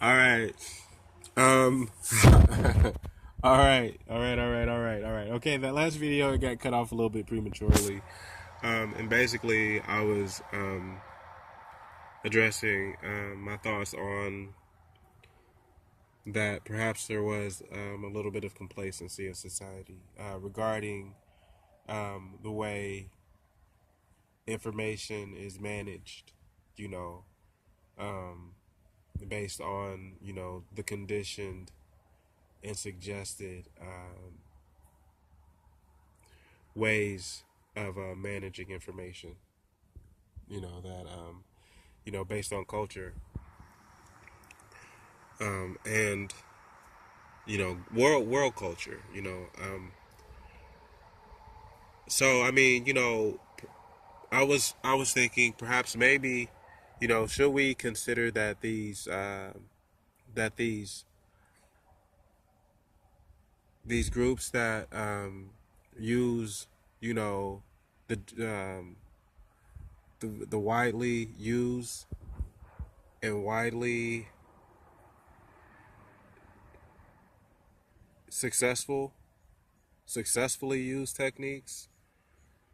All right. Um. All right. All right. All right. All right. All right. Okay. That last video it got cut off a little bit prematurely. And basically, I was addressing my thoughts on that. Perhaps there was a little bit of complacency in society regarding the way information is managed. You know, um, based on the conditioned and suggested ways of managing information. That based on culture and world culture. So I mean, I was thinking perhaps maybe should we consider that that these groups that use you know the the widely used and widely successful successfully used techniques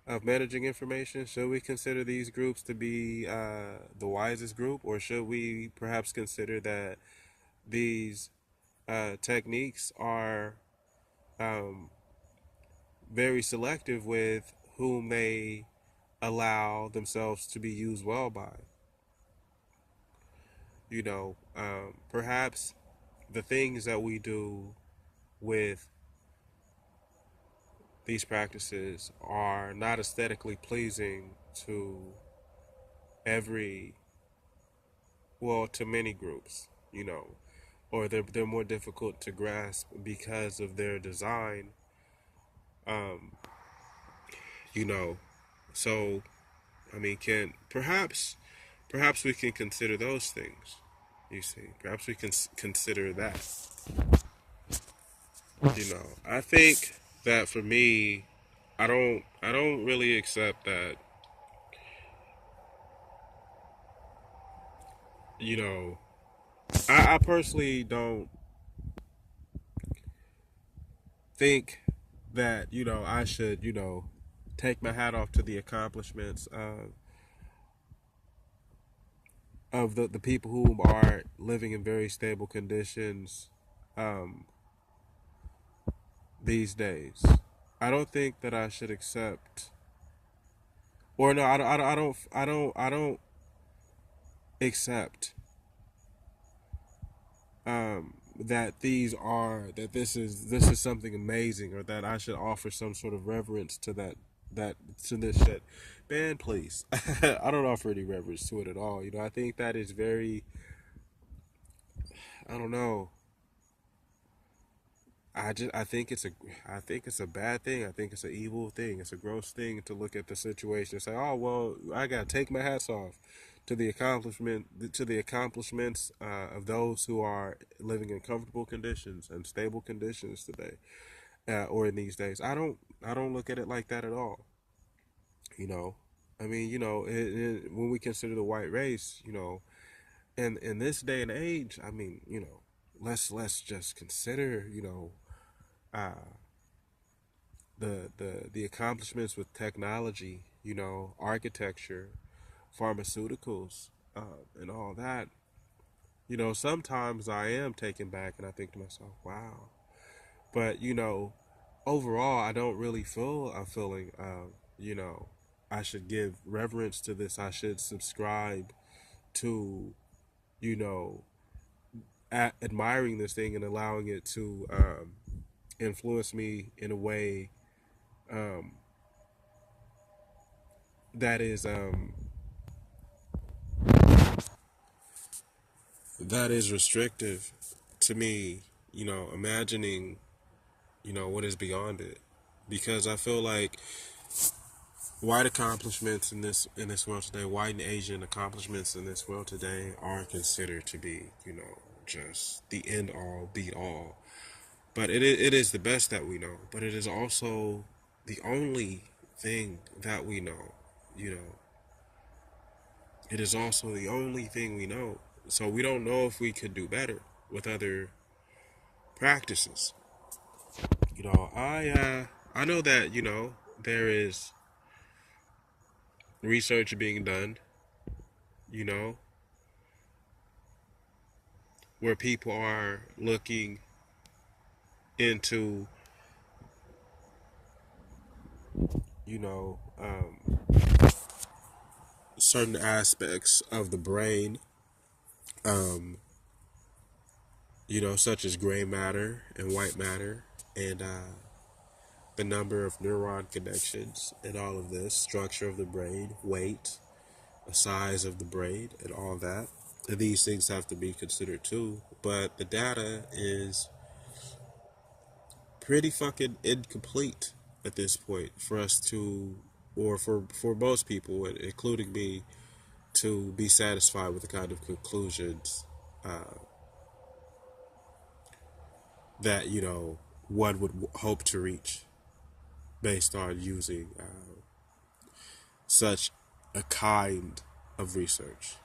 of managing information, should we consider these groups to be the wisest group, or should we perhaps consider that these techniques are um, very selective with whom they allow themselves to be used well by? Perhaps the things that we do with these practices are not aesthetically pleasing to every, well, to many groups, or they're more difficult to grasp because of their design, um, you know. So, I mean, can perhaps we can consider those things. You see, perhaps we can consider that. I think that for me, I don't really accept that. You know, I personally don't think that I should take my hat off to the accomplishments of the people who are living in very stable conditions um, these days. I don't think that I should accept, or no, I don't accept that this is something amazing, or that I should offer some sort of reverence to that to this shit. Man, please, I don't offer any reverence to it at all. I think that is very, I don't know. I think it's a bad thing. I think it's an evil thing. It's a gross thing to look at the situation and say, "Oh well, I gotta take my hats off to the accomplishments of those who are living in comfortable conditions and stable conditions today, or in these days." I don't look at it like that at all. You know, I mean, when we consider the white race, and in this day and age, I mean, let's just consider, uh, the accomplishments with technology, architecture, pharmaceuticals, and all that. Sometimes I am taken back, and I think to myself, "Wow." But overall, I don't really feel a feeling of I should give reverence to this. I should subscribe to you know admiring this thing and allowing it to influence me in a way um, that is restrictive to me. Imagining what is beyond it, because I feel like white accomplishments in this world today, white and Asian accomplishments in this world today, are considered to be just the end all be all. But it is the best that we know. But it is also the only thing that we know. You know, it is also the only thing we know. So we don't know if we could do better with other practices. I know that there is research being done. You know, where people are looking into you know um, certain aspects of the brain, um, such as gray matter and white matter, and the number of neuron connections, and all of this structure of the brain, weight, the size of the brain, and all that. And these things have to be considered too. But the data is pretty fucking incomplete at this point for us to, or for most people, including me, to be satisfied with the kind of conclusions uh, that one would hope to reach based on using such a kind of research.